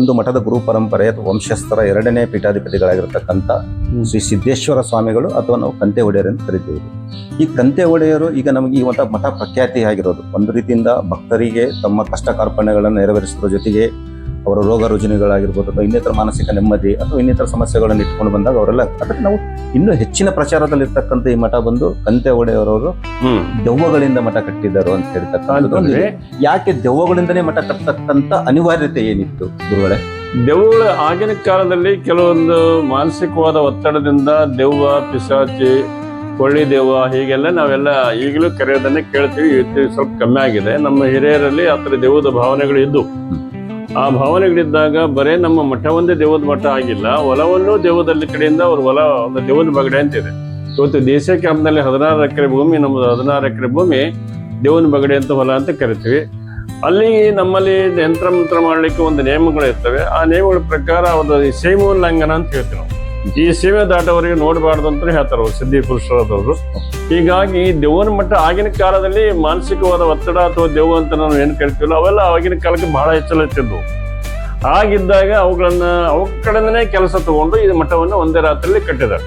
ಒಂದು ಮಠದ ಗುರು ಪರಂಪರೆಯ ವಂಶಸ್ಥರ 2ನೇ ಪೀಠಾಧಿಪತಿಗಳಾಗಿರ್ತಕ್ಕಂಥ ಶ್ರೀ ಸಿದ್ದೇಶ್ವರ ಸ್ವಾಮಿಗಳು ಅಥವಾ ನಾವು ಕಂತೆ ಒಡೆಯರು ಅಂತ ಕರಿತೀವಿ. ಈ ಕಂತೆ ಒಡೆಯರು ಈಗ ನಮಗೆ ಈ ಮಠ ಪ್ರಖ್ಯಾತಿ ಆಗಿರೋದು ಒಂದು ರೀತಿಯಿಂದ ಭಕ್ತರಿಗೆ ತಮ್ಮ ಕಷ್ಟ ಕಾರ್ಪಣ್ಯಗಳನ್ನು ನೆರವೇರಿಸುವ ಜೊತೆಗೆ ಅವರ ರೋಗ ರುಜಿನಗಳಾಗಿರ್ಬೋದು ಅಥವಾ ಇನ್ನಿತರ ಮಾನಸಿಕ ನೆಮ್ಮದಿ ಅಥವಾ ಇನ್ನಿತರ ಸಮಸ್ಯೆಗಳನ್ನು ಇಟ್ಕೊಂಡು ಬಂದಾಗ ಅವರೆಲ್ಲ ಅದಕ್ಕೆ ನಾವು ಇನ್ನೂ ಹೆಚ್ಚಿನ ಪ್ರಚಾರದಲ್ಲಿರ್ತಕ್ಕಂಥ ಈ ಮಠ ಬಂದು ಕಂತೆ ಒಡೆಯವರವರು ದೆವ್ವಗಳಿಂದ ಮಠ ಕಟ್ಟಿದರು ಅಂತ ಹೇಳ್ತಕ್ಕಂಥದ್ದು. ಯಾಕೆ ದೆವ್ವಗಳಿಂದನೇ ಮಠ ಕಟ್ಟತಕ್ಕಂಥ ಅನಿವಾರ್ಯತೆ ಏನಿತ್ತು ಗುರುಗಳೇ? ದೆವ್ವಗಳು ಆಗಿನ ಕಾಲದಲ್ಲಿ ಕೆಲವೊಂದು ಮಾನಸಿಕವಾದ ಒತ್ತಡದಿಂದ ದೆವ್ವ, ಪಿಶಾಚಿ, ಕೊಳ್ಳಿ ದೆವ್ವ ಹೀಗೆಲ್ಲ ನಾವೆಲ್ಲ ಈಗಲೂ ಕರೆಯೋದನ್ನೇ ಕೇಳ್ತೀವಿ. ಇವತ್ತು ಸ್ವಲ್ಪ ಕಮ್ಮಿ ಆಗಿದೆ. ನಮ್ಮ ಹಿರಿಯರಲ್ಲಿ ಆ ಥರ ದೆವ್ವದ ಭಾವನೆಗಳು ಇದ್ದು ಆ ಭಾವನೆಗಳಿದ್ದಾಗ ಬರೇ ನಮ್ಮ ಮಠ ಒಂದೇ ದೇವದ ಮಠ ಆಗಿಲ್ಲ, ಹೊಲವನ್ನು ದೇವದಲ್ಲಿ ಕಡೆಯಿಂದ ಅವ್ರ ಹೊಲ ಒಂದು ದೇವದ ಬಗಡೆ ಅಂತಿದೆ. ಇವತ್ತು ದೇಶ ಕ್ಯಾಂಪ್ನಲ್ಲಿ 16 ಎಕರೆ ಭೂಮಿ, ನಮ್ಮದು 16 ಎಕರೆ ಭೂಮಿ ದೇವನ ಬಗಡೆ ಅಂತ ಹೊಲ ಅಂತ ಕರಿತೀವಿ. ಅಲ್ಲಿ ನಮ್ಮಲ್ಲಿ ಯಂತ್ರ ಮಂತ್ರ ಮಾಡ್ಲಿಕ್ಕೆ ಒಂದು ನಿಯಮಗಳು ಇರ್ತವೆ. ಆ ನಿಯಮಗಳ ಪ್ರಕಾರ ಅವ್ರದ್ದು ಸೇಮೋಲ್ಲಂಘನ ಅಂತ ಹೇಳ್ತೀವಿ ನಾವು. ಈ ಸೀಮೆ ದಾಟವರಿಗೆ ನೋಡಬಾರ್ದು ಅಂತ ಹೇಳ್ತಾರೆ ಅವ್ರು ಸಿದ್ಧಿ ಪುರುಷರಾದವರು. ಹೀಗಾಗಿ ದೆವ್ವನ ಮಠ ಆಗಿನ ಕಾಲದಲ್ಲಿ ಮಾನಸಿಕವಾದ ಒತ್ತಡ ಅಥವಾ ದೆವ್ವ ಅಂತ ನಾವು ಏನು ಕರಿತೀವಲ್ಲ ಅವೆಲ್ಲ ಆಗಿನ ಕಾಲಕ್ಕೆ ಬಹಳ ಹೆಚ್ಚಿದ್ವು. ಹಾಗಿದ್ದಾಗ ಅವುಗಳ ಕಡೆಯಿಂದನೇ ಕೆಲಸ ತಗೊಂಡು ಈ ಮಠವನ್ನು ಒಂದೇ ರಾತ್ರಿಯಲ್ಲಿ ಕಟ್ಟಿದ್ದಾರೆ.